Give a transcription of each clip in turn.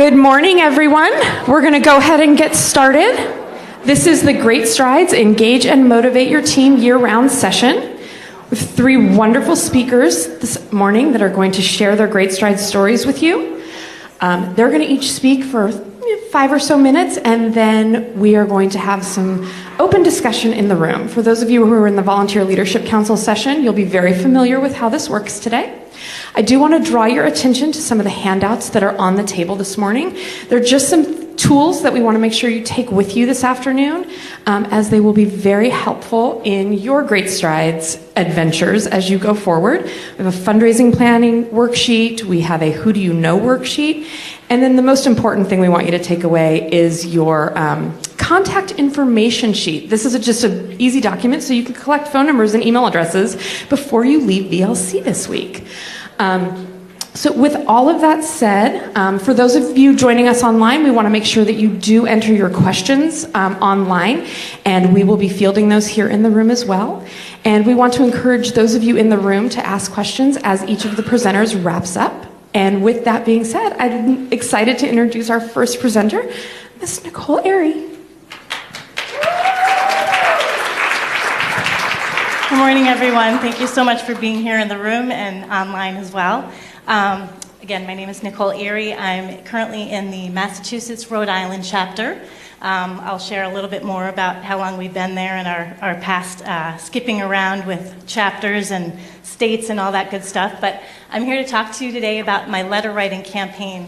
Good morning, everyone. We're going to go ahead and get started. This is the Great Strides Engage and Motivate Your Team year-round session with three wonderful speakers this morning that are going to share their Great Strides stories with you. They're going to each speak for 5 or so minutes, and then we are going to have some open discussion in the room. For those of you who are in the Volunteer Leadership Council session, you'll be very familiar with how this works today. I do want to draw your attention to some of the handouts that are on the table this morning. They're just some tools that we want to make sure you take with you this afternoon, as they will be very helpful in your Great Strides adventures as you go forward. We have a fundraising planning worksheet. We have a Who Do You Know worksheet. And then the most important thing we want you to take away is your contact information sheet. This is just an easy document so you can collect phone numbers and email addresses before you leave VLC this week. So with all of that said, for those of you joining us online, we want to make sure that you do enter your questions online, and we will be fielding those here in the room as well. And we want to encourage those of you in the room to ask questions as each of the presenters wraps up. And with that being said, I'm excited to introduce our first presenter, Ms. Nicole Airy. Good morning, everyone. Thank you so much for being here in the room and online as well. Again, my name is Nicole Airy. I'm currently in the Massachusetts, Rhode Island chapter. I'll share a little bit more about how long we've been there and our past skipping around with chapters and states and all that good stuff. But I'm here to talk to you today about my letter writing campaign.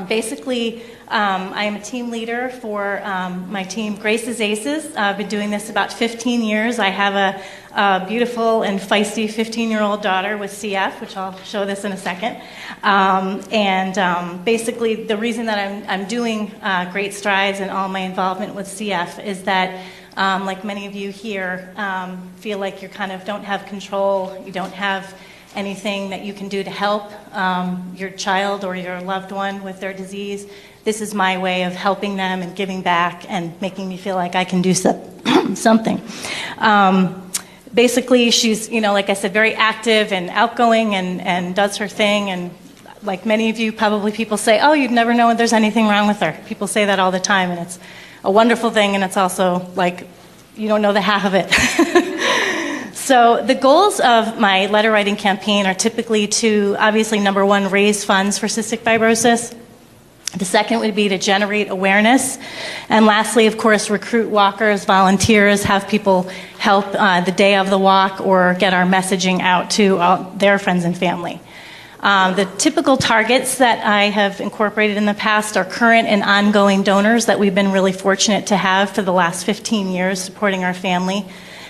Basically, I am a team leader for my team, Grace's Aces. I've been doing this about 15 years. I have a beautiful and feisty 15-year-old daughter with CF, which I'll show this in a second. Basically, the reason that I'm doing Great Strides and all my involvement with CF is that, like many of you here, feel like you kind of don't have control, you don't have anything that you can do to help your child or your loved one with their disease. This is my way of helping them and giving back and making me feel like I can do something. Basically, she's, like I said, very active and outgoing and does her thing. And like many of you, probably people say, oh, you'd never know if there's anything wrong with her. People say that all the time, and it's a wonderful thing, and it's also like you don't know the half of it. So the goals of my letter writing campaign are typically to, obviously, number one, raise funds for cystic fibrosis. The second would be to generate awareness. And lastly, of course, recruit walkers, volunteers, have people help the day of the walk or get our messaging out to their friends and family. The typical targets that I have incorporated in the past are current and ongoing donors that we've been really fortunate to have for the last 15 years supporting our family.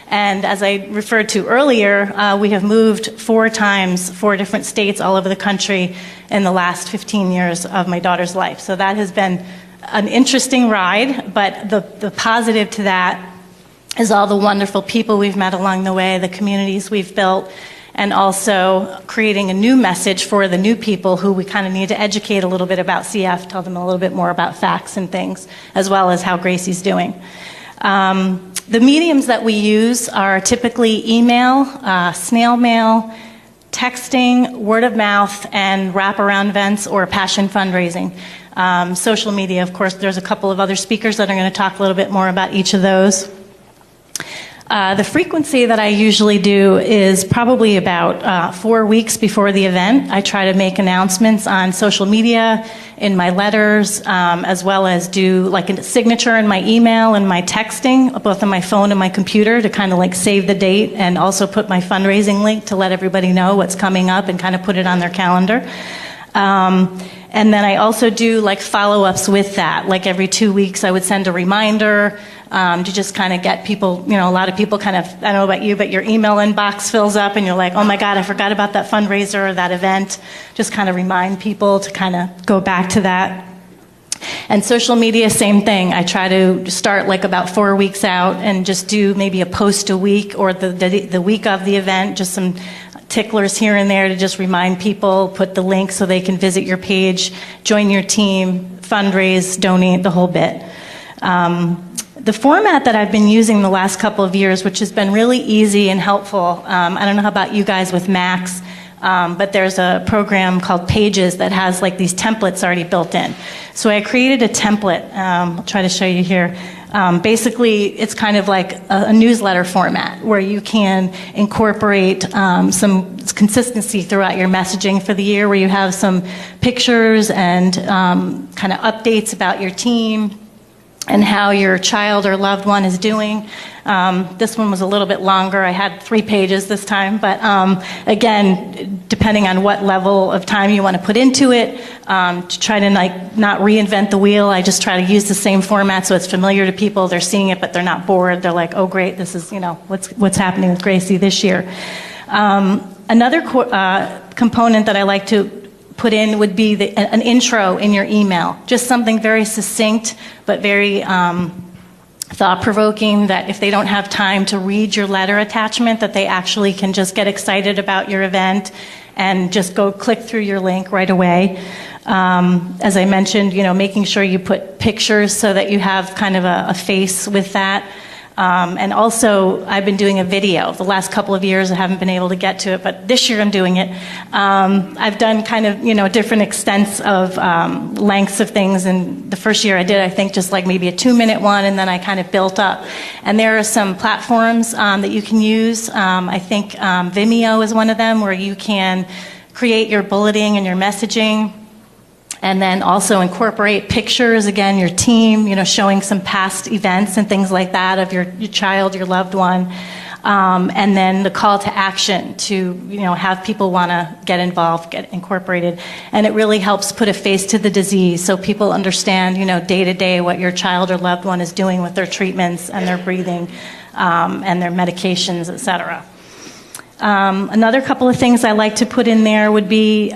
And as I referred to earlier, we have moved 4 times, 4 different states all over the country in the last 15 years of my daughter's life. So that has been an interesting ride, but the positive to that is all the wonderful people we've met along the way, the communities we've built, and also creating a new message for the new people who we kind of need to educate a little bit about CF, tell them a little bit more about facts and things, as well as how Gracie's doing. The mediums that we use are typically email, snail mail, texting, word of mouth, and wraparound events or passion fundraising. Social media, of course, there's a couple of other speakers that are going to talk a little bit more about each of those. The frequency that I usually do is probably about 4 weeks before the event. I try to make announcements on social media, in my letters, as well as do like a signature in my email and my texting, both on my phone and my computer, to kind of like save the date, and also put my fundraising link to let everybody know what's coming up and kind of put it on their calendar. And then I also do like follow-ups with that. Like every 2 weeks I would send a reminder to just kind of get people, a lot of people kind of, I don't know about you, but your email inbox fills up and you're like, oh my God, I forgot about that fundraiser or that event. Just kind of remind people to kind of go back to that. And social media, same thing. I try to start like about 4 weeks out and just do maybe a post a week or the week of the event, just some ticklers here and there to just remind people, put the link so they can visit your page, join your team, fundraise, donate, the whole bit. The format that I've been using the last couple of years, which has been really easy and helpful, I don't know how about you guys with Macs, but there's a program called Pages that has like these templates already built in. So I created a template. I'll try to show you here. Basically, it's kind of like a newsletter format where you can incorporate some consistency throughout your messaging for the year, where you have some pictures and kind of updates about your team and how your child or loved one is doing. This one was a little bit longer. I had 3 pages this time, but again, depending on what level of time you want to put into it, to try to not reinvent the wheel, I just try to use the same format so it's familiar to people. They're seeing it, but they're not bored. They're like, oh, great, this is, what's happening with Gracie this year. Another component that I like to put in would be an intro in your email, just something very succinct but very thought-provoking, that if they don't have time to read your letter attachment, that they actually can just get excited about your event and just go click through your link right away. As I mentioned, making sure you put pictures so that you have kind of a face with that. And also, I've been doing a video. The last couple of years, I haven't been able to get to it, but this year I'm doing it. I've done kind of, different extents of lengths of things. And the first year I did, I think, just like maybe a 2-minute one, and then I kind of built up. And there are some platforms that you can use. I think Vimeo is one of them, where you can create your bulleting and your messaging, and then also incorporate pictures, again, your team, showing some past events and things like that of your child, your loved one. And then the call to action to, have people want to get involved, get incorporated. And it really helps put a face to the disease so people understand, day to day what your child or loved one is doing with their treatments and their breathing and their medications, et cetera. Another couple of things I like to put in there would be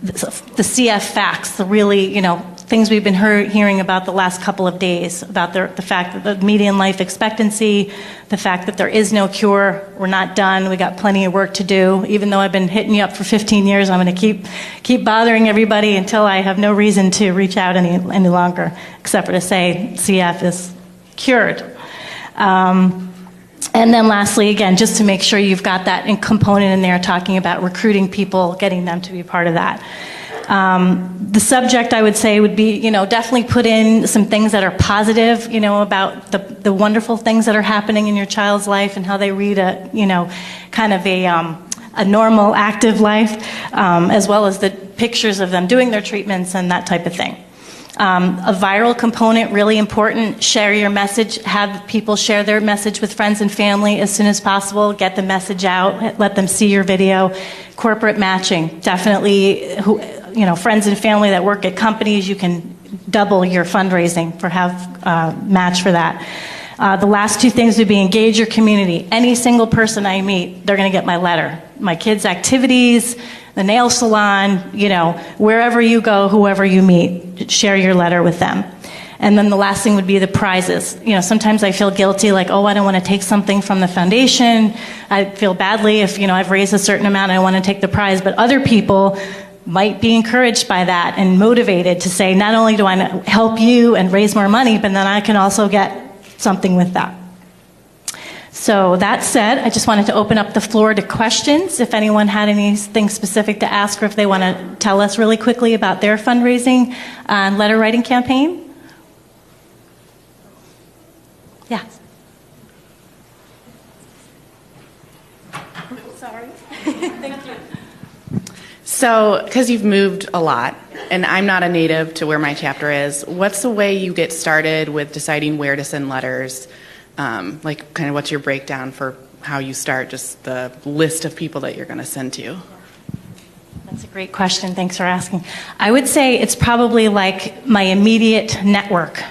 the CF facts, the really, things we've been hearing about the last couple of days, about the fact that the median life expectancy, the fact that there is no cure, we're not done, we got plenty of work to do. Even though I've been hitting you up for 15 years, I'm going to keep bothering everybody until I have no reason to reach out any longer, except for to say CF is cured. And then lastly, again, just to make sure you've got that component in there talking about recruiting people, getting them to be part of that. The subject, I would say, would be, definitely put in some things that are positive, about the wonderful things that are happening in your child's life and how they lead kind of a normal, active life, as well as the pictures of them doing their treatments and that type of thing. A viral component, really important. Share your message. Have people share their message with friends and family as soon as possible. Get the message out. Let them see your video. Corporate matching. Definitely, friends and family that work at companies, you can double your fundraising for match for that. The last 2 things would be engage your community. Any single person I meet, they're going to get my letter. My kids' activities, the nail salon, wherever you go, whoever you meet, share your letter with them. And then the last thing would be the prizes. Sometimes I feel guilty, like, I don't want to take something from the foundation. I feel badly if, I've raised a certain amount, I want to take the prize. But other people might be encouraged by that and motivated to say, not only do I help you and raise more money, but then I can also get something with that. So that said, I just wanted to open up the floor to questions. If anyone had anything specific to ask, or if they want to tell us really quickly about their fundraising and letter writing campaign. Yeah. Sorry. Thank you. So, because you've moved a lot, and I'm not a native to where my chapter is, what's the way you get started with deciding where to send letters? Kind of what's your breakdown for how you start, just the list of people that you're going to send to? That's a great question. Thanks for asking. I would say it's probably like my immediate network.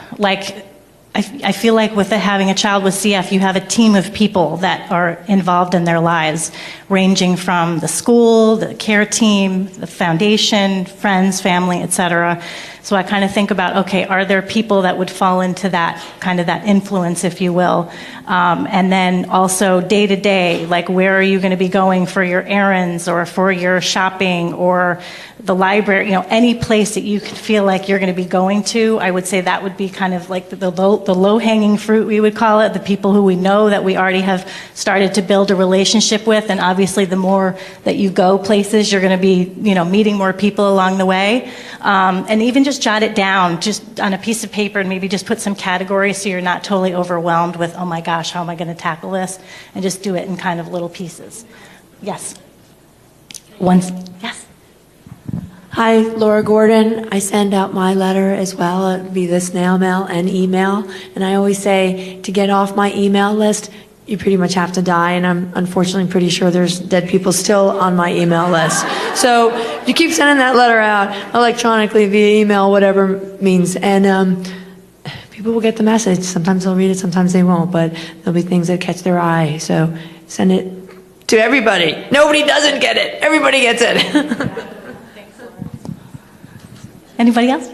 I feel like with having a child with CF, you have a team of people that are involved in their lives, ranging from the school, the care team, the foundation, friends, family, etc. So I kind of think about, okay, are there people that would fall into that kind of that influence, if you will? And then also day to day, like where are you going to be going for your errands or for your shopping or the library, any place that you could feel like you're going to be going to. I would say that would be kind of like the low-hanging fruit, we would call it, the people who we know that we already have started to build a relationship with. And obviously, the more that you go places, you're going to be, meeting more people along the way. And even just jot it down, just on a piece of paper, and maybe just put some categories so you're not totally overwhelmed with, oh my gosh, how am I going to tackle this? And just do it in kind of little pieces. Yes. Yes. Hi, Laura Gordon. I send out my letter as well. It'd be the snail mail and email. And I always say, to get off my email list, you pretty much have to die. And I'm unfortunately pretty sure there's dead people still on my email list. So you keep sending that letter out electronically, via email, whatever means. And people will get the message. Sometimes they'll read it, sometimes they won't. But there'll be things that catch their eye. So send it to everybody. Nobody doesn't get it. Everybody gets it. Anybody else?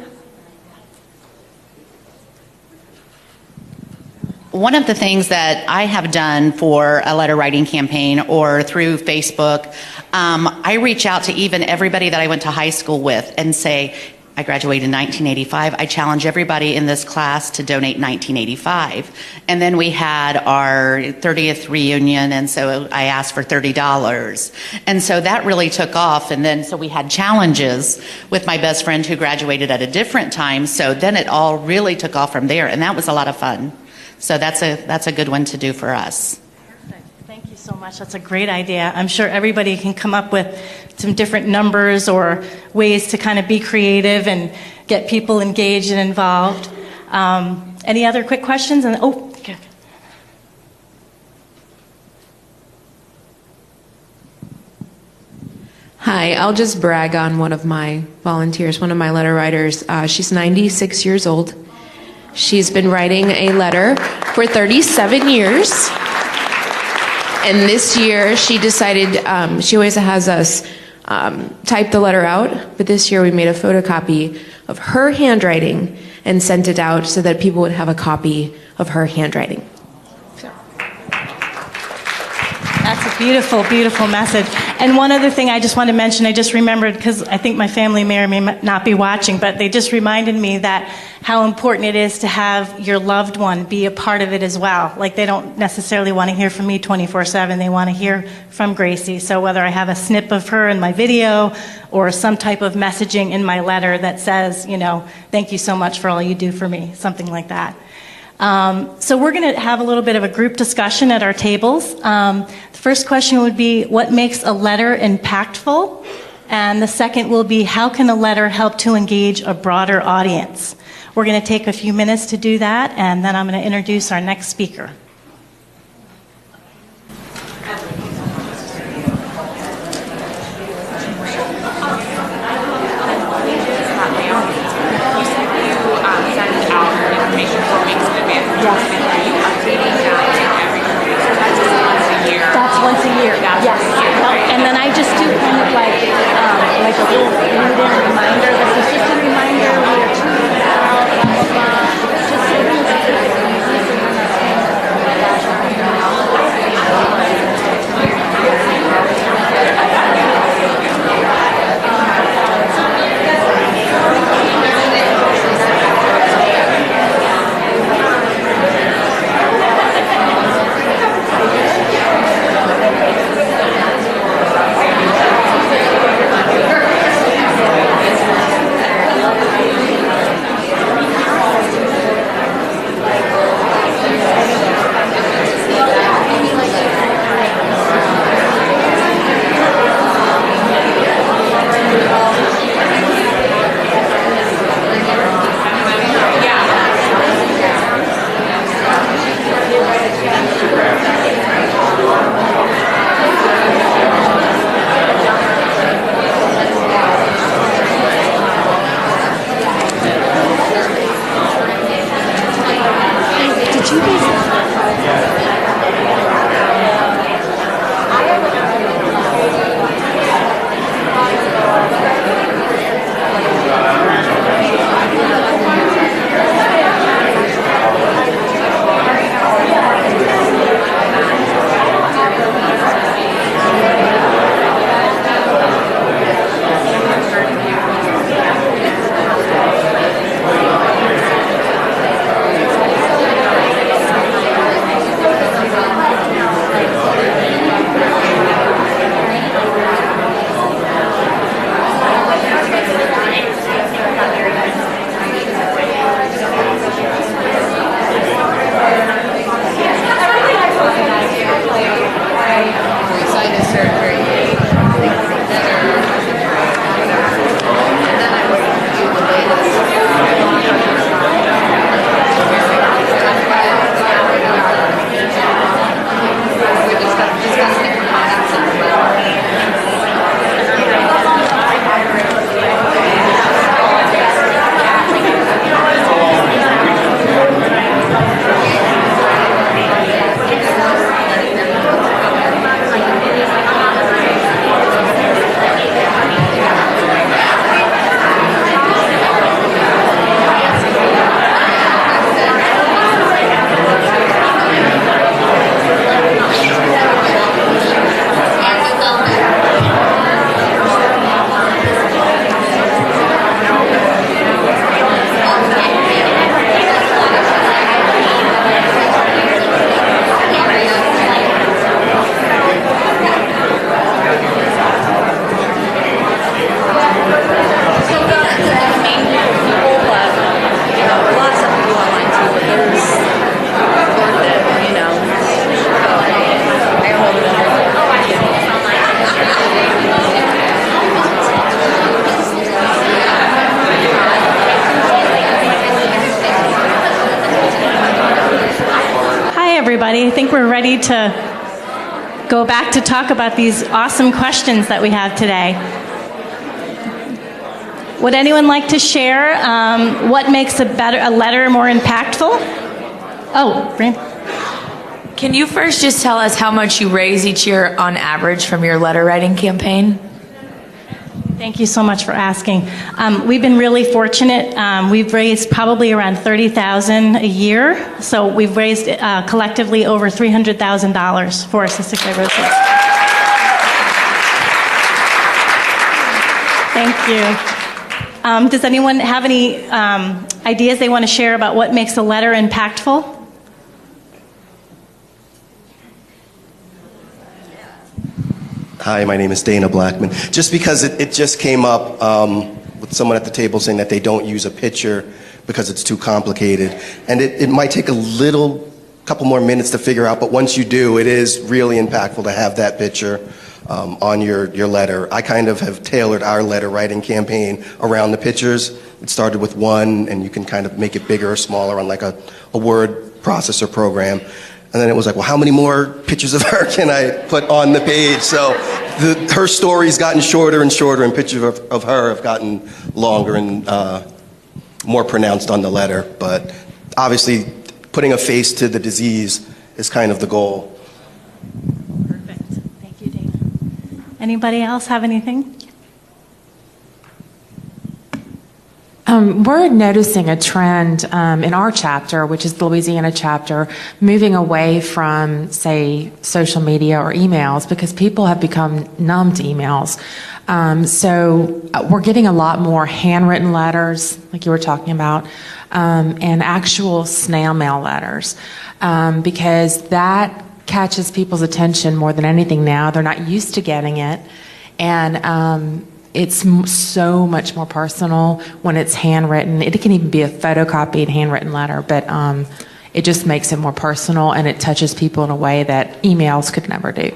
One of the things that I have done for a letter writing campaign or through Facebook, I reach out to even everybody that I went to high school with and say, I graduated in 1985. I challenge everybody in this class to donate 1985. And then we had our 30th reunion, and so I asked for $30. And so that really took off. And then so we had challenges with my best friend who graduated at a different time. So then it all really took off from there, and that was a lot of fun. So that's a good one to do for us. Thank you so much. That's a great idea. I'm sure everybody can come up with some different numbers or ways to kind of be creative and get people engaged and involved. Any other quick questions? Okay. Hi, I'll just brag on one of my volunteers, one of my letter writers. She's 96 years old. She's been writing a letter for 37 years. And this year she decided, she always has us type the letter out, but this year we made a photocopy of her handwriting and sent it out so that people would have a copy of her handwriting. That's a beautiful, beautiful message. And one other thing I just want to mention, I just remembered, because I think my family may or may not be watching, but they just reminded me that how important it is to have your loved one be a part of it as well. Like, they don't necessarily want to hear from me 24/7. They want to hear from Gracie. So whether I have a snip of her in my video or some type of messaging in my letter that says, thank you so much for all you do for me, something like that. So we're going to have a little bit of a group discussion at our tables. The first question would be, what makes a letter impactful? And the second will be, how can a letter help to engage a broader audience? We're going to take a few minutes to do that, and then I'm going to introduce our next speaker. That's once a year. Yes. And then I just do kind of like a little lead-in reminder. This is just a reminder. We are tweeting out, blah, blah, blah. Just so everybody. I think we're ready to go back to talk about these awesome questions that we have today. Would anyone like to share what makes a letter more impactful? Oh, Brandon. Can you first just tell us how much you raise each year on average from your letter writing campaign? Thank you so much for asking. We've been really fortunate. We've raised probably around $30,000 a year. So we've raised collectively over $300,000 for cystic fibrosis. Thank you. Does anyone have any ideas they want to share about what makes a letter impactful? Hi, my name is Dana Blackman. Just because it just came up with someone at the table saying that they don't use a picture because it's too complicated. And it might take couple more minutes to figure out, but once you do, it is really impactful to have that picture on your letter. I kind of have tailored our letter writing campaign around the pictures. It started with one, and you can kind of make it bigger or smaller on like a word processor program. And then it was like, well, how many more pictures of her can I put on the page? So her story's gotten shorter and shorter, and pictures of her have gotten longer and more pronounced on the letter. But obviously, putting a face to the disease is kind of the goal. Perfect. Thank you, Dana. Anybody else have anything? We're noticing a trend in our chapter, which is the Louisiana chapter, moving away from, say, social media or emails because people have become numb to emails. So we're getting a lot more handwritten letters, like you were talking about, and actual snail mail letters because that catches people's attention more than anything now. They're not used to getting it. And it's so much more personal when it's handwritten. It can even be a photocopied handwritten letter, but it just makes it more personal and it touches people in a way that emails could never do.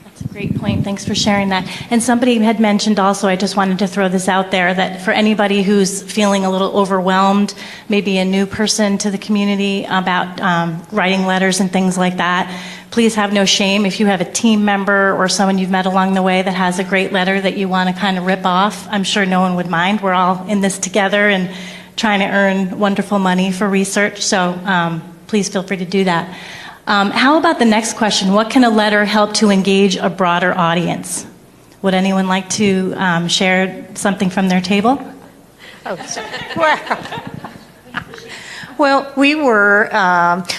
That's a great point. Thanks for sharing that. And somebody had mentioned also, I just wanted to throw this out there, that for anybody who's feeling a little overwhelmed, maybe a new person to the community about writing letters and things like that, please have no shame. If you have a team member or someone you've met along the way that has a great letter that you want to kind of rip off, I'm sure no one would mind. We're all in this together and trying to earn wonderful money for research, so please feel free to do that. How about the next question? What can a letter help to engage a broader audience? Would anyone like to share something from their table? Oh, well,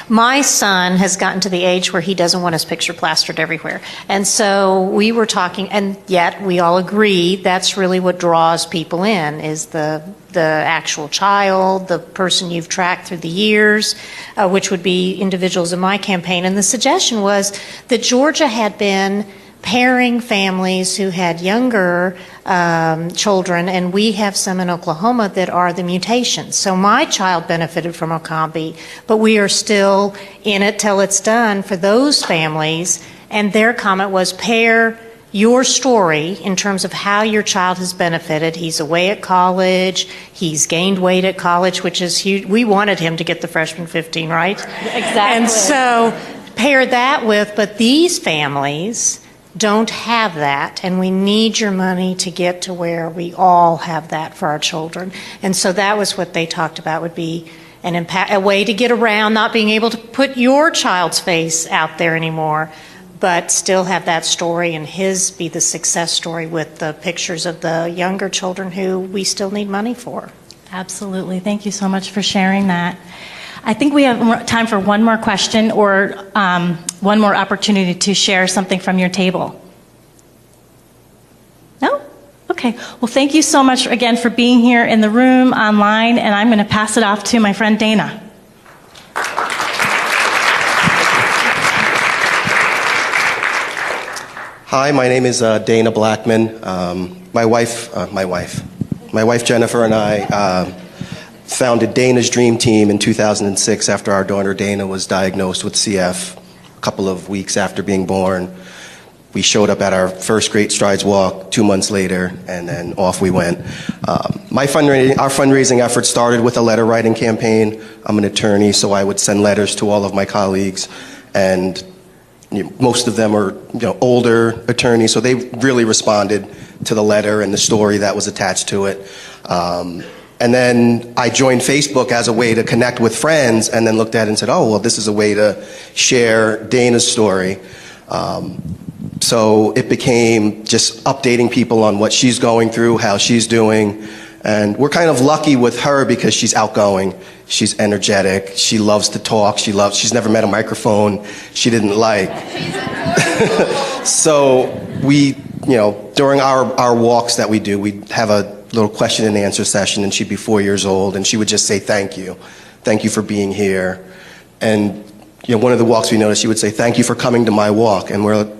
my son has gotten to the age where he doesn't want his picture plastered everywhere. And so we were talking, and yet we all agree that's really what draws people in, is the actual child, the person you've tracked through the years, which would be individuals in my campaign. And the suggestion was that Georgia had been pairing families who had younger children, and we have some in Oklahoma that are the mutations. So my child benefited from Ocambi, but we are still in it till it's done for those families. And their comment was, pair your story in terms of how your child has benefited. He's away at college, he's gained weight at college, which is huge. We wanted him to get the freshman 15, right? Exactly. And so pair that with, but these families don't have that, and we need your money to get to where we all have that for our children. And so that was what they talked about, would be a way to get around not being able to put your child's face out there anymore, but still have that story and his be the success story with the pictures of the younger children who we still need money for. Absolutely. Thank you so much for sharing that. I think we have time for one more question or one more opportunity to share something from your table. No? Okay. Well, thank you so much again for being here in the room, online, and I'm going to pass it off to my friend Dana. Hi, my name is Dana Blackman. My wife Jennifer and I founded Dana's Dream Team in 2006 after our daughter Dana was diagnosed with CF a couple of weeks after being born. we showed up at our first Great Strides walk 2 months later, and then off we went. Our fundraising effort started with a letter writing campaign. I'm an attorney, so I would send letters to all of my colleagues, and most of them are older attorneys, so they really responded to the letter and the story that was attached to it. And then I joined Facebook as a way to connect with friends, and then looked at it and said, oh, well, this is a way to share Dana's story. So it became just updating people on what she's going through, how she's doing. And we're kind of lucky with her because she's outgoing, she's energetic, she loves to talk, she's never met a microphone she didn't like. So we, during our walks that we do, we'd have a little question and answer session, and she'd be 4 years old, and she would just say, thank you for being here. And one of the walks we noticed, she would say, thank you for coming to my walk. And we're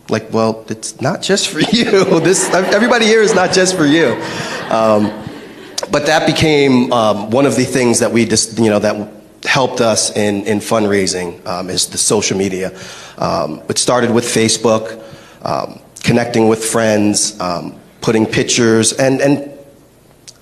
like, well, it's not just for you. Everybody here is not just for you. But that became one of the things that we just, that helped us in fundraising, is the social media. It started with Facebook, connecting with friends, putting pictures, and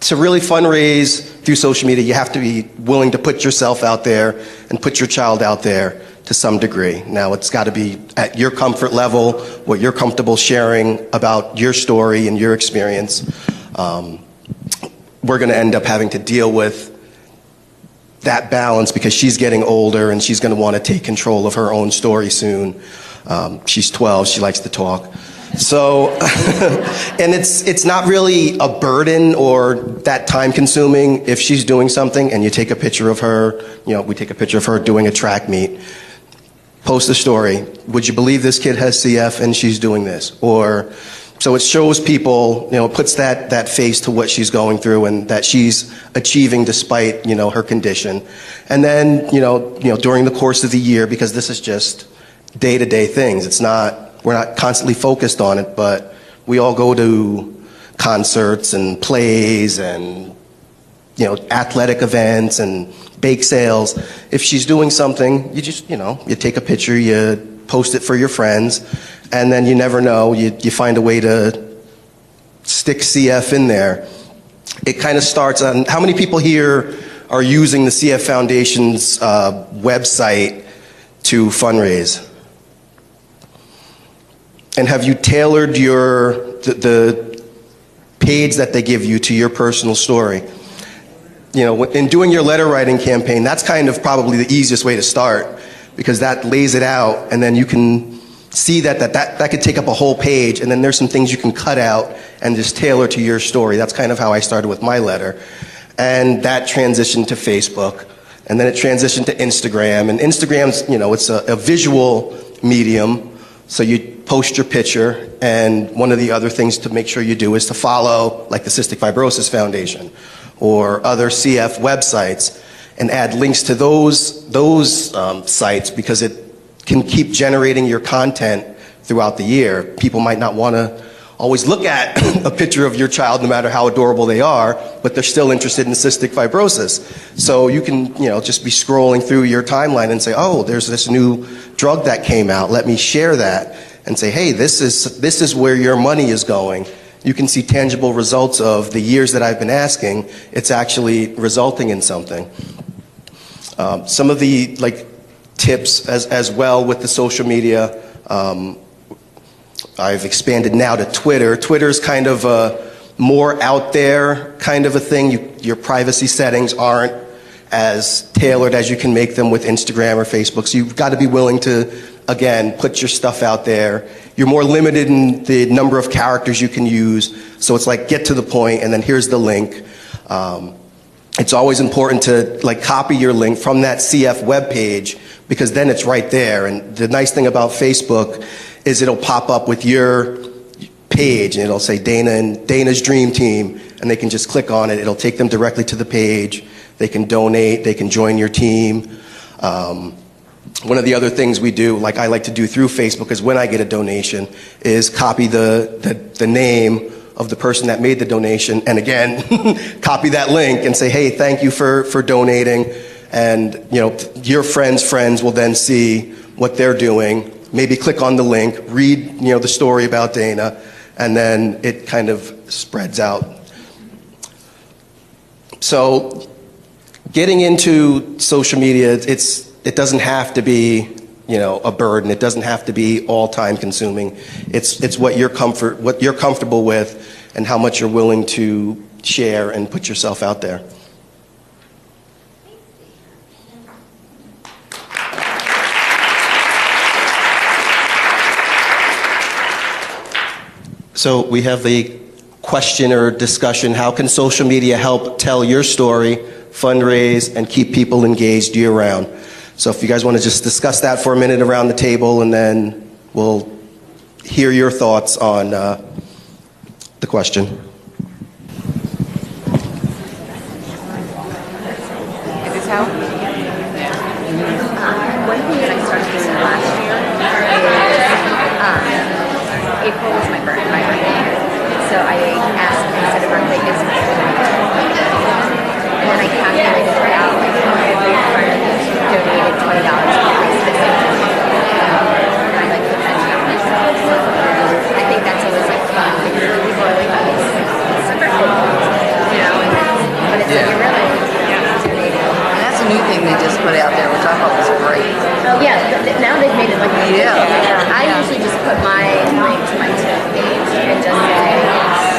to really fundraise through social media, you have to be willing to put yourself out there and put your child out there to some degree. Now, it's got to be at your comfort level, what you're comfortable sharing about your story and your experience. We're going to end up having to deal with that balance because she's getting older and she's going to want to take control of her own story soon. She's 12, she likes to talk. So, and it's not really a burden or that time consuming if she's doing something and you take a picture of her, we take a picture of her doing a track meet, post a story. Would you believe this kid has CF and she's doing this? Or, so it shows people, it puts that face to what she's going through and that she's achieving despite, her condition. And then, during the course of the year, because this is just day-to-day things, we're not constantly focused on it, but we all go to concerts and plays and, athletic events and bake sales. If she's doing something, you just, you take a picture, you post it for your friends, and then you never know, you find a way to stick CF in there. It kind of starts on, how many people here are using the CF Foundation's website to fundraise? And have you tailored the page that they give you to your personal story? In doing your letter writing campaign, that's kind of probably the easiest way to start because that lays it out, and then you can see that could take up a whole page, and then there's some things you can cut out and just tailor to your story. That's kind of how I started with my letter. And that transitioned to Facebook, and then it transitioned to Instagram. And Instagram's, it's a visual medium, so you post your picture, and one of the other things to make sure you do is to follow, like the Cystic Fibrosis Foundation or other CF websites, and add links to those sites because it can keep generating your content throughout the year. People might not want to always look at a picture of your child, no matter how adorable they are, but they're still interested in cystic fibrosis. So you can, just be scrolling through your timeline and say, oh, there's this new drug that came out. Let me share that and say, hey, this is where your money is going. You can see tangible results of the years that I've been asking. It's actually resulting in something. Some of the tips as well with the social media. I've expanded now to Twitter. Twitter's kind of a more out there kind of a thing. Your privacy settings aren't as tailored as you can make them with Instagram or Facebook. So you've got to be willing to, again, put your stuff out there. You're more limited in the number of characters you can use. So it's like, get to the point, and then here's the link. It's always important to copy your link from that CF webpage because then it's right there. And the nice thing about Facebook is it'll pop up with your page and it'll say Dana and Dana's Dream Team, and they can just click on it. It'll take them directly to the page. They can donate. They can join your team. One of the other things we do, I like to do through Facebook, is when I get a donation, is copy the name of the person that made the donation, and again, copy that link and say, hey, thank you for donating. And your friends' friends will then see what they're doing, maybe click on the link, read the story about Dana, and then it kind of spreads out. So getting into social media, it doesn't have to be a burden. It doesn't have to be all time consuming. It's what you're comfortable with and how much you're willing to share and put yourself out there. So we have the question or discussion: how can social media help tell your story, fundraise, and keep people engaged year-round? So if you guys want to just discuss that for a minute around the table, and then we'll hear your thoughts on the question. Is this how? One thing that I started doing last year is April was my birthday. So I asked, instead of birthday gifts, and then I calculated it out. Like every friend donated $20 to my specific. And I like put that down. So I think that's always like fun because people are like, oh, it's super cool, but it's like you're really donating. And that's a new thing they just put out there, which I thought was great. Oh yeah, now they've made it like a I usually just put my link to my tip page and just say,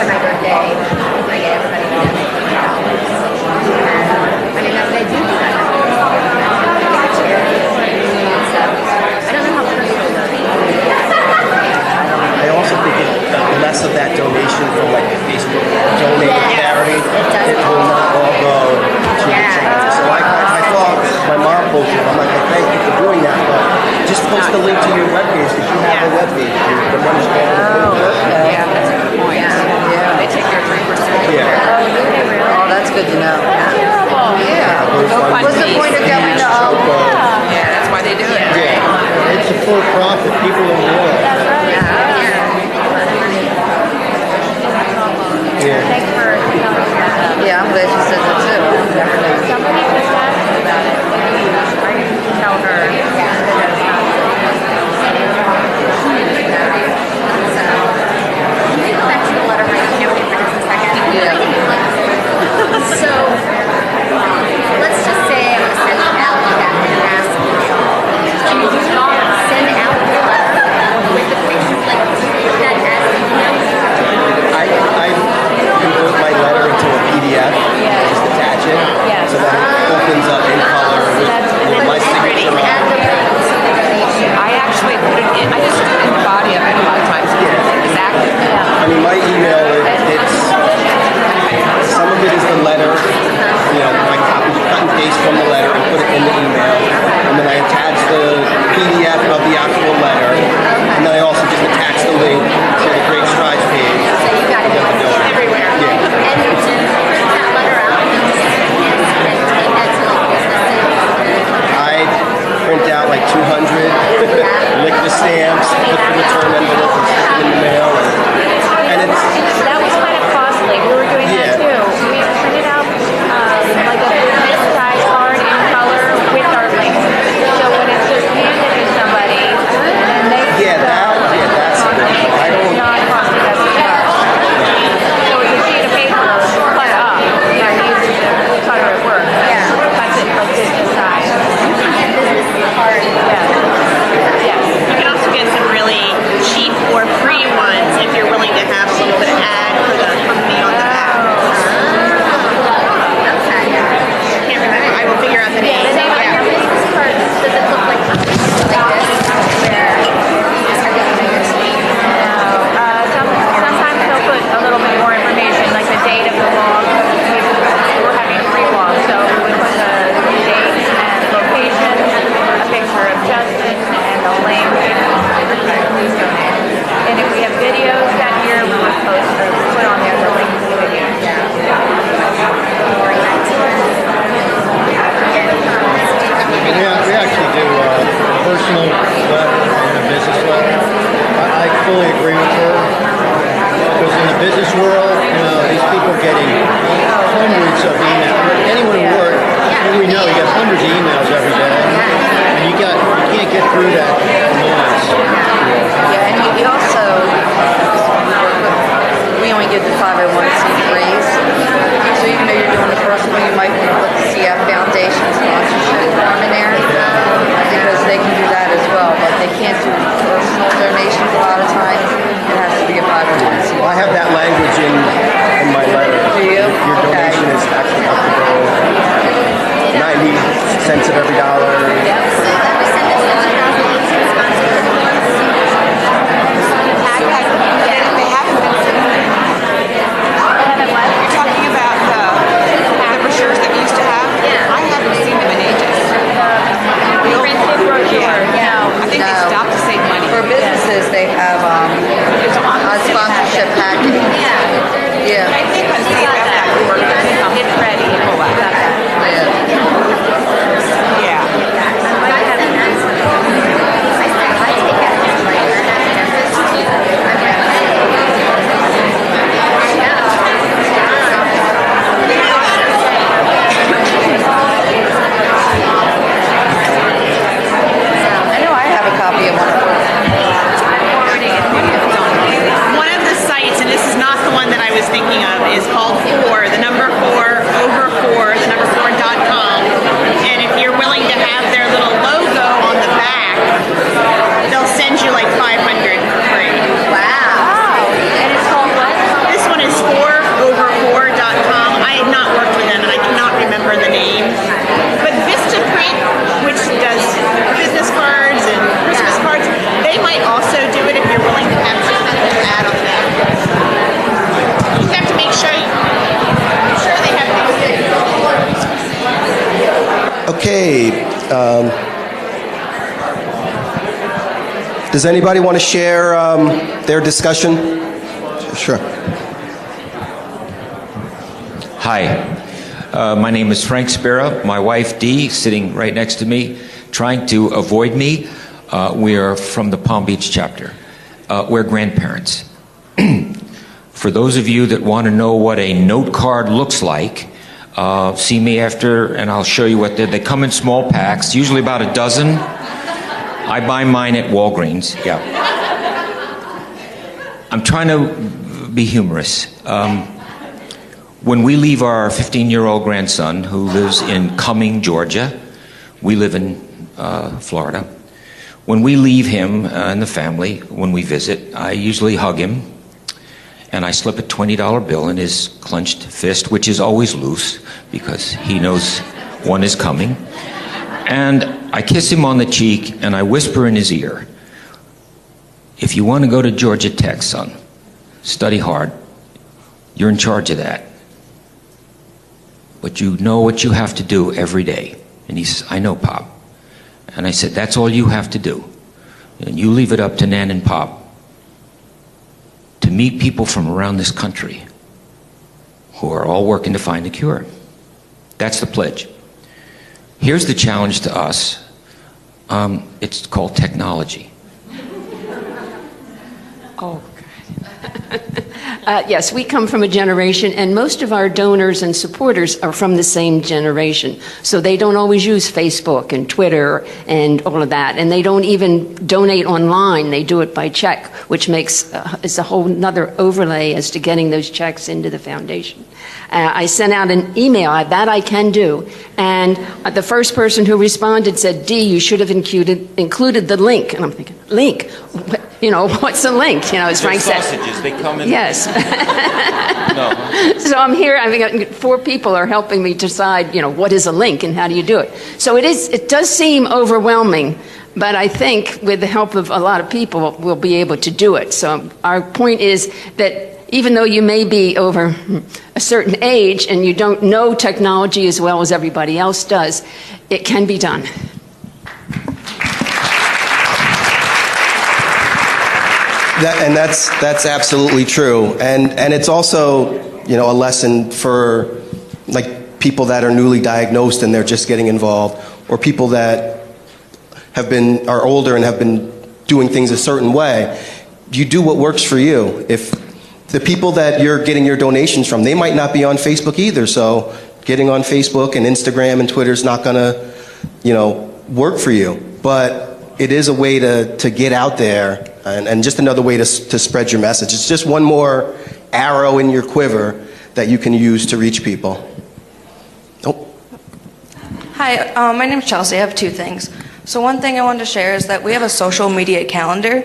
for my birthday, I get everybody to donate $20. I mean, they do that. Like a charity. So, I don't know how personal that is. I also think less of that donation from like Facebook donate to charity. It will not all go to the charity. So I thought my mom posted, I'm like, thank you for doing that, but just post the link to your webpage because you have a webpage. The money's going to Yeah, that's a good point. Yeah. They take their 3%. Yeah. Oh, that's good to know. Yeah. What's the point of going to Yeah, that's why they do it. Yeah. It's a full profit. People are more. That's right. Yeah. Thanks for telling us that. Yeah, I'm glad you said that too. Somebody just asked me about it. I didn't tell her. Go back to the letter writing campaign for just a second. So, let's just say I'm going to send it out and ask you to send out the letter with the picture, like put that as an email. I convert my letter into a PDF, just attach it, so that it opens up in color with my signature on it. I actually put it in, I just put it in the body of it a lot of times. It's active. I mean, my email, it's some of it is the letter, I cut and paste from the letter and put it in the email, and then I attach the PDF of the actual letter, and then I also just attach the link to the Great Strides page. So you got it everywhere. Yeah. And you do print that letter out and take that to like businesses. I print out like 200, lick the stamps, put the return envelope and stick it in the mail. And it's... That was kind of costly. We were doing that too. We printed out like a business size card in color with our link. So when it's just handed to somebody, and they that's good. I don't cents of every dollar. You're talking about the brochures that we used to have? Yeah. I haven't seen them in ages. The printed brochure. No. I think they stopped to save money. For businesses, they have a sponsorship package. Yeah. I think on CFF that would work. It's ready. Yeah. I know I have a copy of one. One of the sites, and this is not the one that I was thinking of, is called 4, the number 4, over 4, the number 4.com. And if you're willing to have their little logo on the back, they'll send you like 500 for free. Wow. And it's called what? This one is 4over4.com. I have not worked with them, and I cannot remember the name. But Vistaprint, which does business cards and Christmas cards, they might also do it if you're willing to have something to add on that. You have to make sure they have things. Okay. Does anybody want to share their discussion? Sure. Hi. My name is Frank Spera. My wife, Dee, sitting right next to me, trying to avoid me. We are from the Palm Beach chapter. We're grandparents. For those of you that want to know what a note card looks like, see me after and I'll show you what they come in small packs, usually about a dozen. I buy mine at Walgreens. Yeah. I'm trying to be humorous. When we leave our 15-year-old grandson, who lives in Cumming, Georgia, we live in Florida. When we leave him and the family, when we visit, I usually hug him, and I slip a $20 bill in his clenched fist, which is always loose, because he knows one is coming. And I kiss him on the cheek, and I whisper in his ear, if you want to go to Georgia Tech, son, study hard. You're in charge of that. But you know what you have to do every day. And he says, I know, Pop. And I said, that's all you have to do. And you leave it up to Nan and Pop to meet people from around this country who are all working to find a cure. That's the pledge. Here's the challenge to us. It's called technology. Oh, yes, we come from a generation, and most of our donors and supporters are from the same generation. So they don't always use Facebook and Twitter and all of that, and they don't even donate online. They do it by check, which makes it's a whole nother overlay as to getting those checks into the foundation. I sent out an email, that I can do, and the first person who responded said, Dee, you should have included the link. And I'm thinking, link? You know, what's a link? You know, as Frank said. Sausages, they come in. Yes. No. So I'm here, I think 4 people are helping me decide, you know, what is a link and how do you do it. So it does seem overwhelming, but I think with the help of a lot of people, we'll be able to do it. So our point is that even though you may be over a certain age and you don't know technology as well as everybody else does, it can be done. That's absolutely true, and it's also, you know, a lesson for like people that are newly diagnosed and they're just getting involved, or people that are older and have been doing things a certain way. You do what works for you. If the people that you're getting your donations from, they might not be on Facebook either, so getting on Facebook and Instagram and Twitter is not going to, you know, work for you. But it is a way to get out there, and just another way to spread your message. It's just one more arrow in your quiver that you can use to reach people. Oh. Hi, my name is Chelsea. I have 2 things. So one thing I wanted to share is that we have a social media calendar.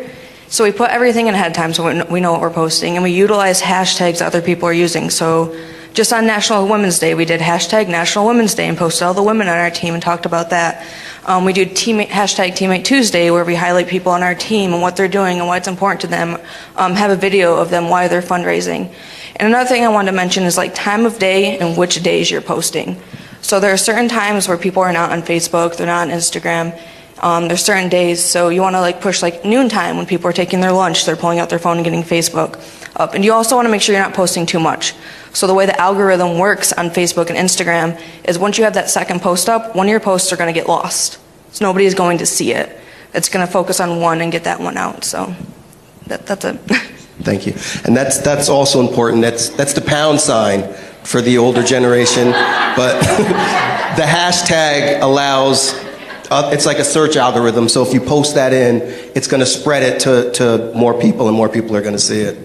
So we put everything in ahead of time so we know what we're posting, and we utilize hashtags other people are using. So Just on National Women's Day, we did hashtag National Women's Day and posted all the women on our team and talked about that. We do hashtag Teammate Tuesday, where we highlight people on our team and what they're doing and why it's important to them. Have a video of them why they're fundraising. And another thing I wanted to mention is like time of day and which days you're posting. So there are certain times where people are not on Facebook, they're not on Instagram. There's certain days, so you want to like push like noontime when people are taking their lunch, they're pulling out their phone and getting Facebook up. And you also want to make sure you're not posting too much. So the way the algorithm works on Facebook and Instagram is once you have that second post up, one of your posts are going to get lost. So nobody is going to see it. It's going to focus on one and get that one out. So that's it. Thank you. And that's also important. That's the pound sign for the older generation. But the hashtag allows, it's like a search algorithm. So if you post that in, it's going to spread it to more people, and more people are going to see it.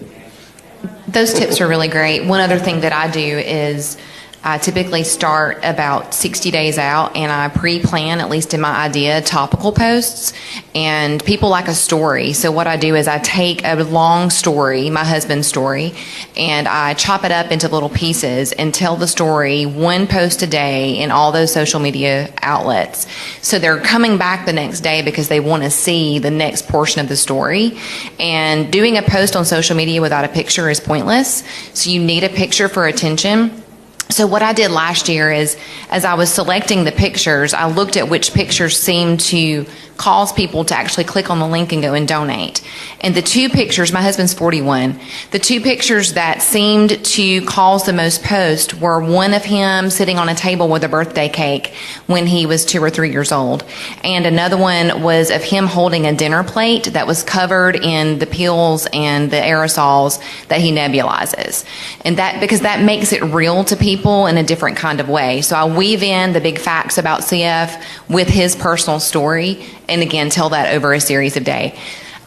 Those tips are really great. One other thing that I do is I typically start about 60 days out, and I pre-plan, at least in my idea, topical posts. And people like a story. So what I do is I take a long story, my husband's story, and I chop it up into little pieces and tell the story one post a day in all those social media outlets. So they're coming back the next day because they want to see the next portion of the story. And doing a post on social media without a picture is pointless. So you need a picture for attention. So what I did last year is, as I was selecting the pictures, I looked at which pictures seemed to cause people to actually click on the link and go and donate. And the two pictures, my husband's 41, the two pictures that seemed to cause the most posts were one of him sitting on a table with a birthday cake when he was 2 or 3 years old. And another one was of him holding a dinner plate that was covered in the pills and the aerosols that he nebulizes. And that, because that makes it real to people in a different kind of way. So I weave in the big facts about CF with his personal story, and again, tell that over a series of days.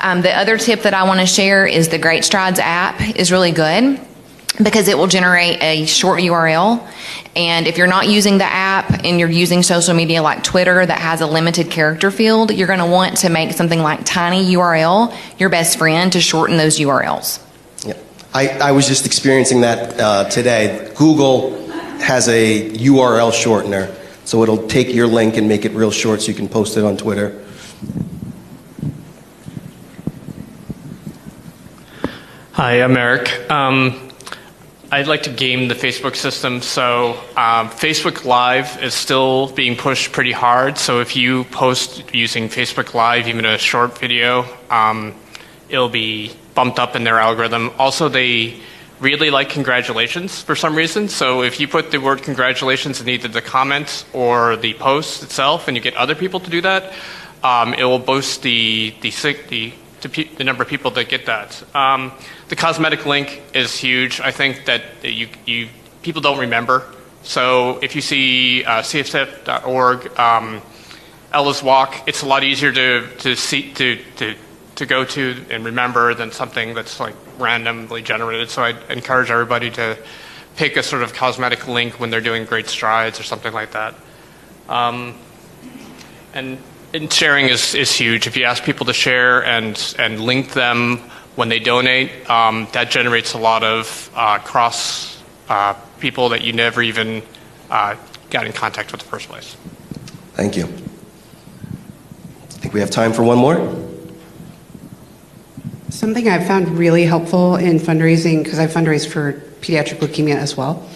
The other tip that I want to share is the Great Strides app is really good because it will generate a short URL. And if you're not using the app and you're using social media like Twitter that has a limited character field, you're going to want to make something like Tiny URL your best friend to shorten those URLs. Yeah. I was just experiencing that today. Google has a URL shortener, so it'll take your link and make it real short so you can post it on Twitter. Hi, I'm Eric. I'd like to game the Facebook system. So Facebook Live is still being pushed pretty hard. So if you post using Facebook Live, even a short video, it'll be bumped up in their algorithm. Also, they really like congratulations for some reason. So if you put the word congratulations in either the comments or the post itself, and you get other people to do that, it will boost the number of people that get that. The cosmetic link is huge. I think that people don't remember. So if you see cfsf.org, Ella's Walk, it's a lot easier to go to and remember than something that's like randomly generated. So I encourage everybody to pick a sort of cosmetic link when they're doing Great Strides or something like that. And sharing is huge. If you ask people to share and link them when they donate, that generates a lot of cross people that you never even got in contact with in the first place. Thank you. I think we have time for one more. Something I've found really helpful in fundraising, because I fundraise for pediatric leukemia as well,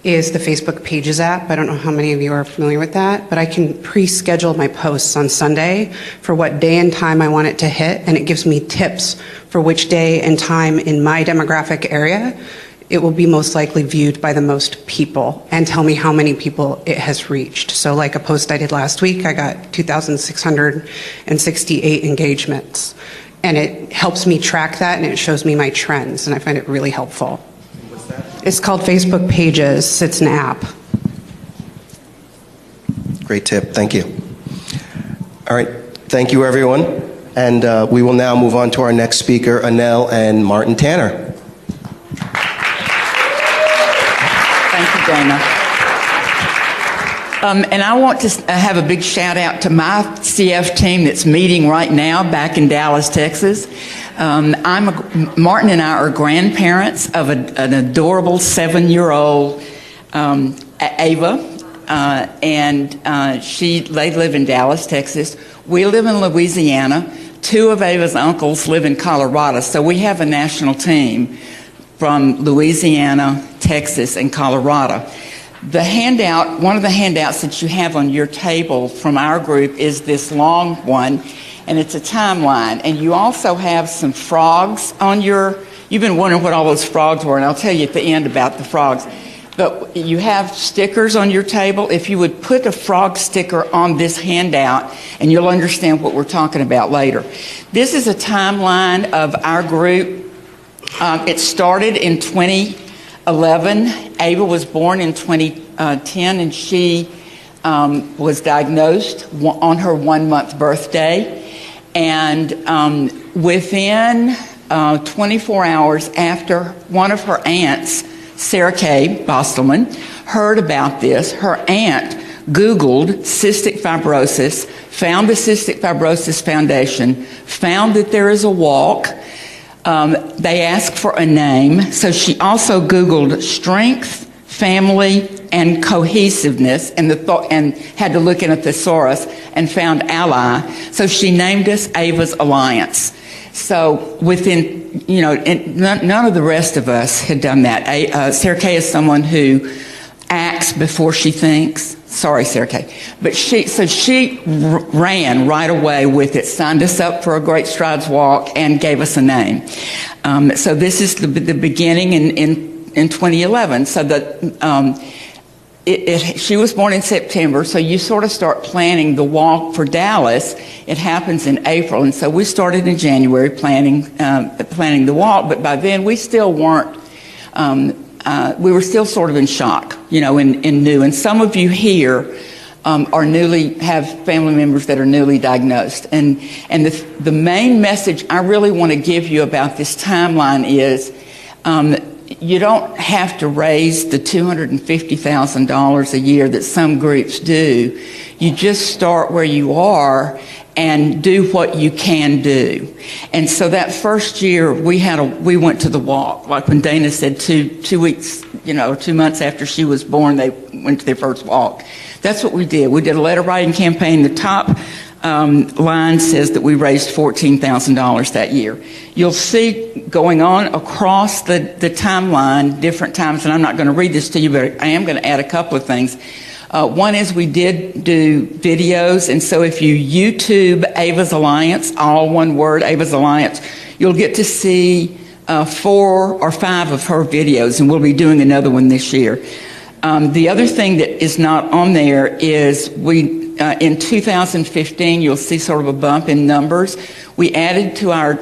is the Facebook Pages app. I don't know how many of you are familiar with that, but I can pre-schedule my posts on Sunday for what day and time I want it to hit, and it gives me tips for which day and time in my demographic area it will be most likely viewed by the most people, and tell me how many people it has reached. So like a post I did last week, I got 2,668 engagements, and it helps me track that, and it shows me my trends, and I find it really helpful. It's called Facebook Pages. It's an app. Great tip. Thank you. All right. Thank you, everyone. And we will now move on to our next speaker, Anel and Martin Tanner. Thank you, Dana. And I want to have a big shout out to my CF team that's meeting right now back in Dallas, Texas. Martin and I are grandparents of an adorable 7-year-old Ava, and they live in Dallas, Texas. We live in Louisiana. 2 of Ava's uncles live in Colorado, so we have a national team from Louisiana, Texas, and Colorado. One of the handouts that you have on your table from our group is this long one, and it's a timeline. And you also have some frogs on you've been wondering what all those frogs were, and I'll tell you at the end about the frogs. But you have stickers on your table. If you would put a frog sticker on this handout, and you'll understand what we're talking about later. This is a timeline of our group. It started in 2011. Ava was born in 2010, and she was diagnosed on her 1-month birthday. And within 24 hours after, one of her aunts, Sarah Kay Bostelman, heard about this. Her aunt Googled cystic fibrosis, found the Cystic Fibrosis Foundation, found that there is a walk. They asked for a name, so she also Googled strength, family, and cohesiveness, and had to look in a thesaurus and found ally. So she named us Ava's Alliance. So none of the rest of us had done that. Sarah Kay is someone who acts before she thinks. Sorry, Sarah Kay. But she ran right away with it, signed us up for a Great Strides Walk, and gave us a name. So this is the beginning in 2011. So she was born in September, so you sort of start planning the walk for Dallas. It happens in April, and so we started in January planning the walk. But by then, we still weren't. We were still sort of in shock, and new. And some of you here have family members that are newly diagnosed. And the main message I really want to give you about this timeline is. You don't have to raise the $250,000 a year that some groups do. You just start where you are and do what you can do. And so that first year we went to the walk. Like when Dana said 2 weeks, 2 months after she was born, they went to their first walk. That's what we did. We did a letter writing campaign. The top line says that we raised $14,000 that year. You'll see going on across the timeline, different times, and I'm not going to read this to you, but I am going to add a couple of things. One is we did do videos, and so if you YouTube Ava's Alliance, all one word, Ava's Alliance, you'll get to see 4 or 5 of her videos, and we'll be doing another one this year. The other thing that is not on there is in 2015, you'll see sort of a bump in numbers. We added to our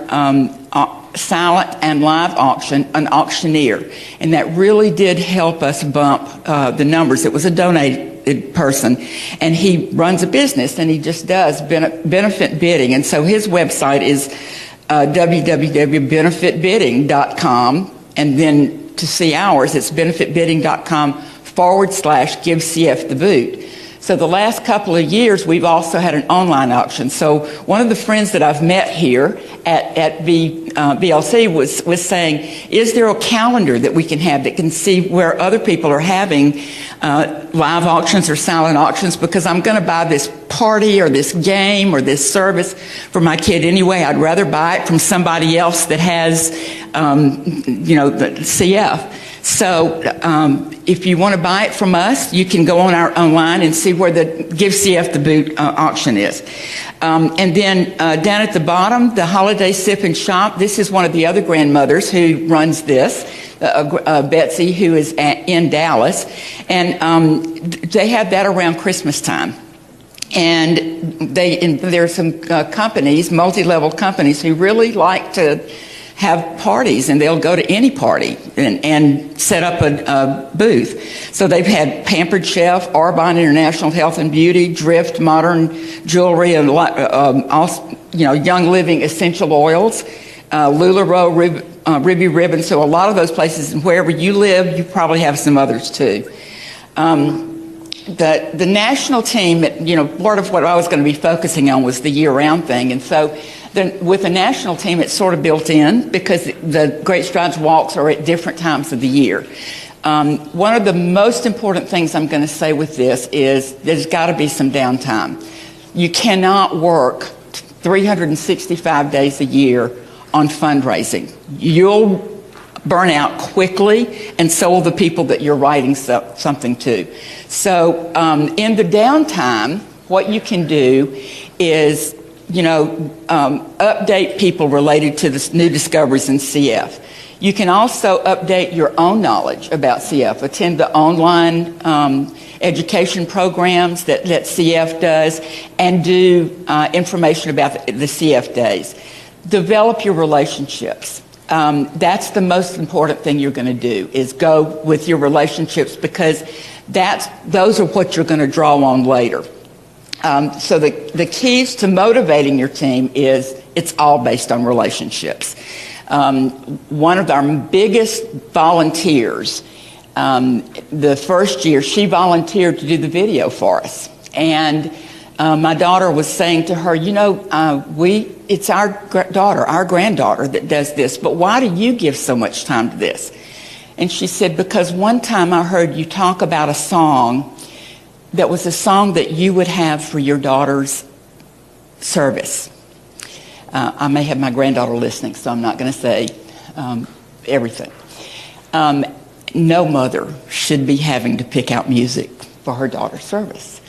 silent and live auction an auctioneer, and that really did help us bump the numbers. It was a donated person, and he runs a business, and he just does benefit bidding. And so his website is www.benefitbidding.com, and then to see ours, it's benefitbidding.com/give-CF the boot. So the last couple of years, we've also had an online auction. So one of the friends that I've met here at VLC was saying, is there a calendar that we can have that can see where other people are having live auctions or silent auctions? Because I'm going to buy this party or this game or this service for my kid anyway. I'd rather buy it from somebody else that has, the CF. So if you want to buy it from us, you can go on our online and see where the Give CF the Boot auction is. And then down at the bottom, the Holiday Sip and Shop. This is one of the other grandmothers who runs this, Betsy, who is in Dallas. And they have that around Christmas time. And there are some companies, multi-level companies, who really like to have parties, and they'll go to any party and set up a booth. So they've had Pampered Chef, Arbonne International Health and Beauty, Drift Modern Jewelry, and Young Living Essential Oils, LuLaRoe, Ribby Ribbon. So a lot of those places, and wherever you live, you probably have some others too. the national team, part of what I was going to be focusing on was the year-round thing. And so with the national team, it's sort of built in because the Great Strides walks are at different times of the year. One of the most important things I'm going to say with this is there's got to be some downtime. You cannot work 365 days a year on fundraising. You'll burn out quickly, and so will the people that you're writing something to. So in the downtime, what you can do is, update people related to the new discoveries in CF. You can also update your own knowledge about CF, attend the online education programs that CF does, and do information about the CF days. Develop your relationships. That's the most important thing you're going to do, is go with your relationships, because those are what you're going to draw on later. So the keys to motivating your team is it's all based on relationships. One of our biggest volunteers, the first year, she volunteered to do the video for us. And my daughter was saying to her, it's our daughter, our granddaughter that does this, but why do you give so much time to this? And she said, because one time I heard you talk about a song that was a song that you would have for your daughter's service. I may have my granddaughter listening, so I'm not going to say everything. No mother should be having to pick out music for her daughter's service.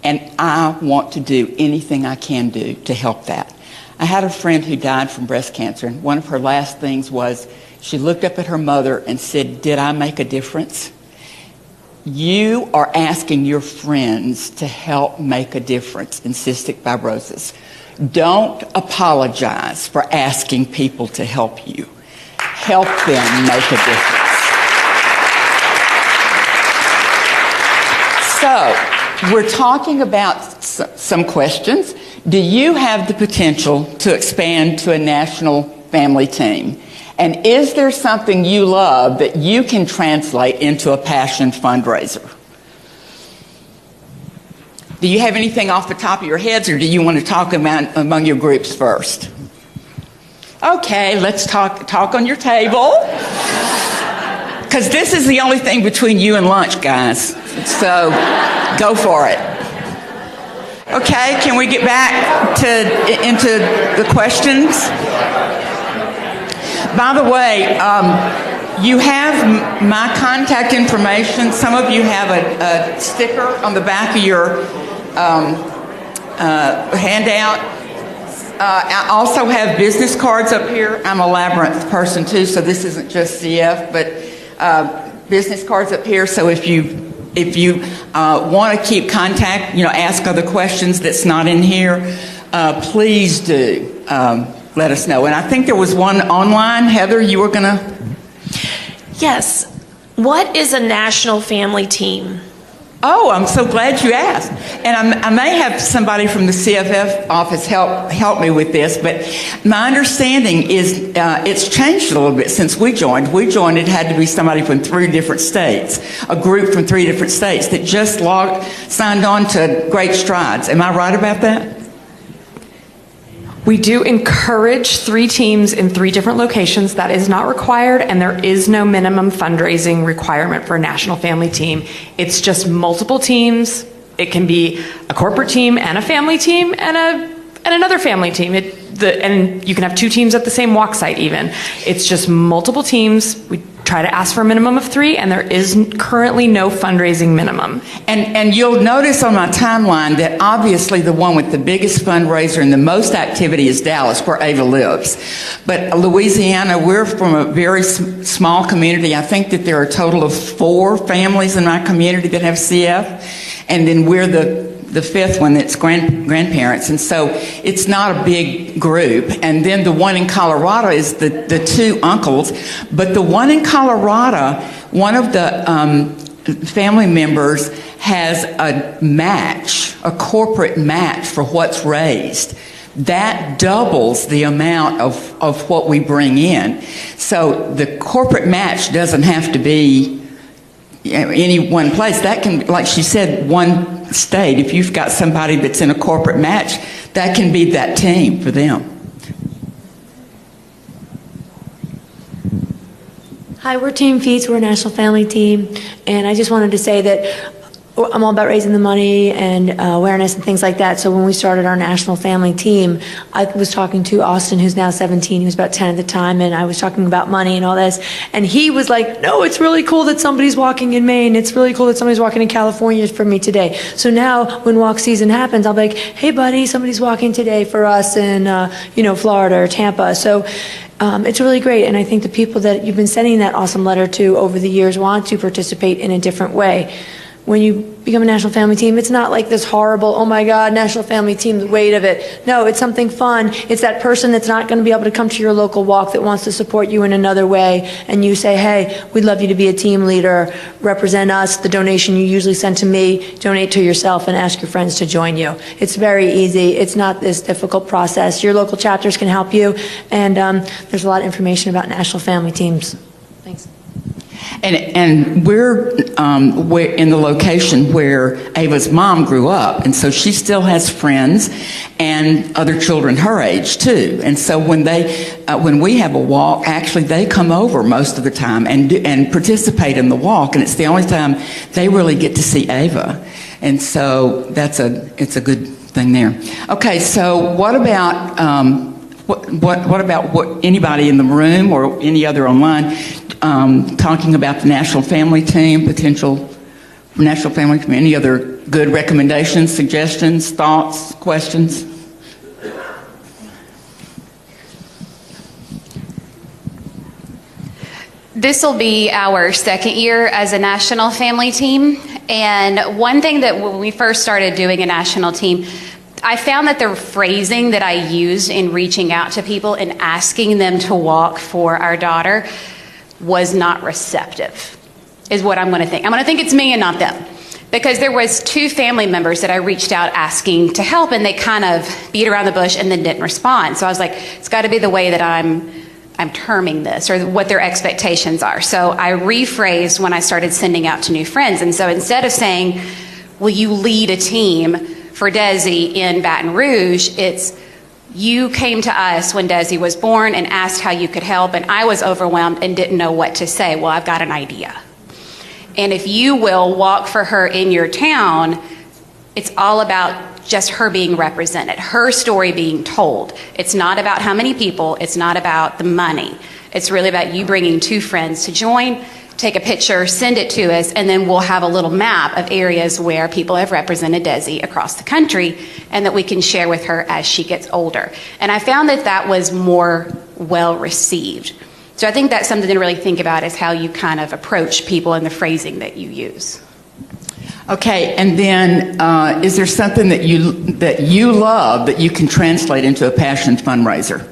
And I want to do anything I can do to help that. I had a friend who died from breast cancer, and one of her last things was she looked up at her mother and said, "Did I make a difference?" You are asking your friends to help make a difference in cystic fibrosis. Don't apologize for asking people to help you. Help them make a difference. So, we're talking about some questions. Do you have the potential to expand to a national family team? And is there something you love that you can translate into a passion fundraiser? Do you have anything off the top of your heads, or do you want to talk about among your groups first? Okay, let's talk on your table. Because this is the only thing between you and lunch, guys. So go for it. Okay, can we get back into the questions? By the way, you have my contact information. Some of you have a sticker on the back of your handout. I also have business cards up here. I'm a Labyrinth person too, so this isn't just CF, but business cards up here. So if you want to keep contact, ask other questions that's not in here, please do. Let us know. And I think there was one online. Heather, you were going to? Yes. What is a national family team? Oh, I'm so glad you asked. And I may have somebody from the CFF office help me with this, but my understanding is it's changed a little bit since we joined. It had to be somebody from 3 different states, a group from 3 different states that just signed on to Great Strides. Am I right about that? We do encourage 3 teams in 3 different locations. That is not required, and there is no minimum fundraising requirement for a national family team. It's just multiple teams. It can be a corporate team and a family team and another family team. And you can have 2 teams at the same walk site even. It's just multiple teams. We try to ask for a minimum of 3, and there is currently no fundraising minimum. And you'll notice on my timeline that obviously the one with the biggest fundraiser and the most activity is Dallas, where Ava lives. But Louisiana, we're from a very small community. I think that there are a total of 4 families in my community that have CF, and then we're the 5th one that's grandparents, and so it's not a big group. And then the one in Colorado is the 2 uncles, but the one in Colorado, one of the family members has a corporate match for what's raised. That doubles the amount of what we bring in. So the corporate match doesn't have to be any one place. That can, like she said, one state. If you've got somebody that's in a corporate match, that can be that team for them. Hi, we're Team Feats. We're a national family team, and I just wanted to say that I'm all about raising the money and awareness and things like that. So when we started our national family team, I was talking to Austin, who's now 17. He was about 10 at the time, and I was talking about money and all this. And he was like, no, it's really cool that somebody's walking in Maine. It's really cool that somebody's walking in California for me today. So now when walk season happens, I'll be like, hey, buddy, somebody's walking today for us in, Florida or Tampa. So it's really great, and I think the people that you've been sending that awesome letter to over the years want to participate in a different way. When you become a national family team, it's not like this horrible, oh my God, national family team, the weight of it. No, it's something fun. It's that person that's not going to be able to come to your local walk that wants to support you in another way, and you say, hey, we'd love you to be a team leader, represent us, the donation you usually send to me, donate to yourself, and ask your friends to join you. It's very easy. It's not this difficult process. Your local chapters can help you, and there's a lot of information about national family teams. Thanks. And we're in the location where Ava's mom grew up, and so she still has friends and other children her age too. And so when we have a walk, actually they come over most of the time and participate in the walk, and it's the only time they really get to see Ava. And so it's a good thing there. Okay, so what about anybody in the room or any other online talking about the National Family Team, potential National Family Team? Any other good recommendations, suggestions, thoughts, questions? This will be our second year as a national family team. And one thing that when we first started doing a national team, I found that the phrasing that I used in reaching out to people and asking them to walk for our daughter was not receptive, is what I'm going to think. I'm going to think it's me and not them. Because there was 2 family members that I reached out asking to help, and they kind of beat around the bush and then didn't respond. So I was like, it's got to be the way that I'm terming this, or what their expectations are. So I rephrased when I started sending out to new friends. And so instead of saying, will you lead a team for Desi in Baton Rouge, it's, you came to us when Desi was born and asked how you could help, and I was overwhelmed and didn't know what to say. Well, I've got an idea. And if you will walk for her in your town, it's all about just her being represented, her story being told. It's not about how many people, it's not about the money. It's really about you bringing 2 friends to join, take a picture, send it to us, and then we'll have a little map of areas where people have represented Desi across the country, and that we can share with her as she gets older. And I found that that was more well received. So I think that's something to really think about, is how you kind of approach people and the phrasing that you use. Okay, and then is there something that you love that you can translate into a passion fundraiser?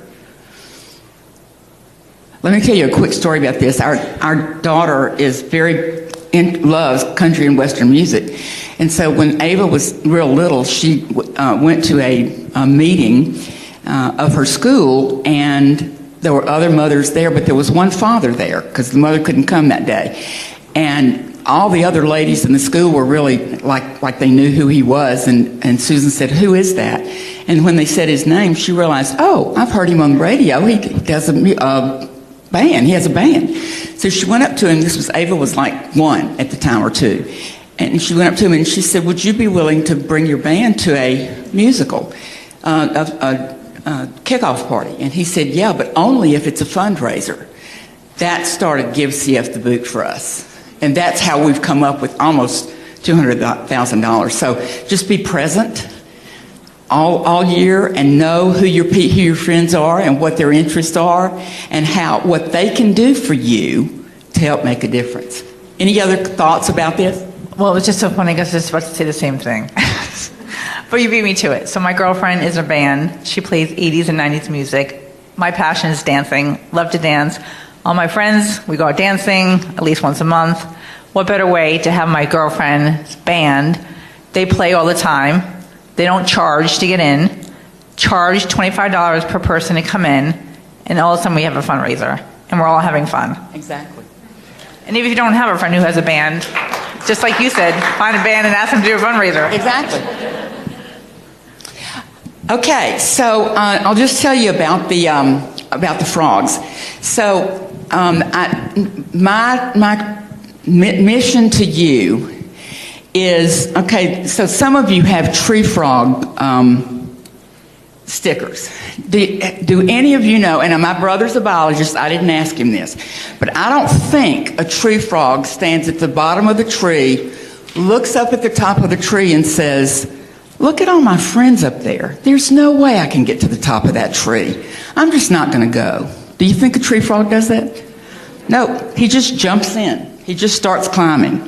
Let me tell you a quick story about this. Our daughter is loves country and western music, and so when Ava was real little, she went to a meeting of her school, and there were other mothers there, but there was one father there because the mother couldn't come that day, and all the other ladies in the school were really like they knew who he was, and Susan said, who is that? And when they said his name, she realized, oh, I've heard him on the radio. He does a band. He has a band. So she went up to him. Ava was like 1 at the time, or 2. And she went up to him and she said, would you be willing to bring your band to a musical, a kickoff party? And he said, yeah, but only if it's a fundraiser. That started Give CF the Boot for us. And that's how we've come up with almost $200,000. So just be present all year and know who your friends are and what their interests are and what they can do for you to help make a difference. Any other thoughts about this? Well, it was just so funny because I was about to say the same thing. But you beat me to it. So my girlfriend is in a band. She plays 80s and 90s music. My passion is dancing. Love to dance. All my friends, we go out dancing at least once a month. What better way to have my girlfriend's band? They play all the time. They don't charge to get in. Charge $25 per person to come in. And all of a sudden we have a fundraiser. And we're all having fun. Exactly. And even if you don't have a friend who has a band, just like you said, find a band and ask them to do a fundraiser. Exactly. Okay, so I'll just tell you about the frogs. So my mission to you is, okay, so some of you have tree frog stickers. Do any of you know, and my brother's a biologist, I didn't ask him this, but I don't think a tree frog stands at the bottom of the tree, looks up at the top of the tree and says, look at all my friends up there. There's no way I can get to the top of that tree. I'm just not going to go. Do you think a tree frog does that? No, he just jumps in. He just starts climbing.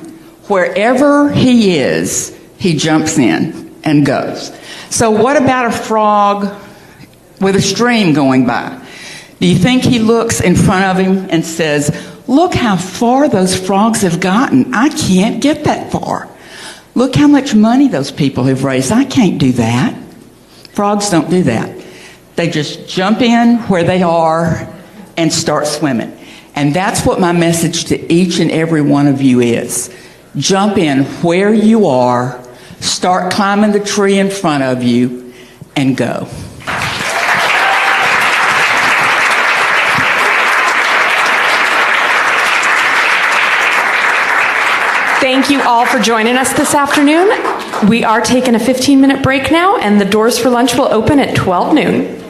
Wherever he is, he jumps in and goes. So what about a frog with a stream going by? Do you think he looks in front of him and says, look how far those frogs have gotten. I can't get that far. Look how much money those people have raised. I can't do that. Frogs don't do that. They just jump in where they are and start swimming. And that's what my message to each and every one of you is. Jump in where you are, start climbing the tree in front of you, and go. Thank you all for joining us this afternoon. We are taking a 15-minute break now, and the doors for lunch will open at 12 noon.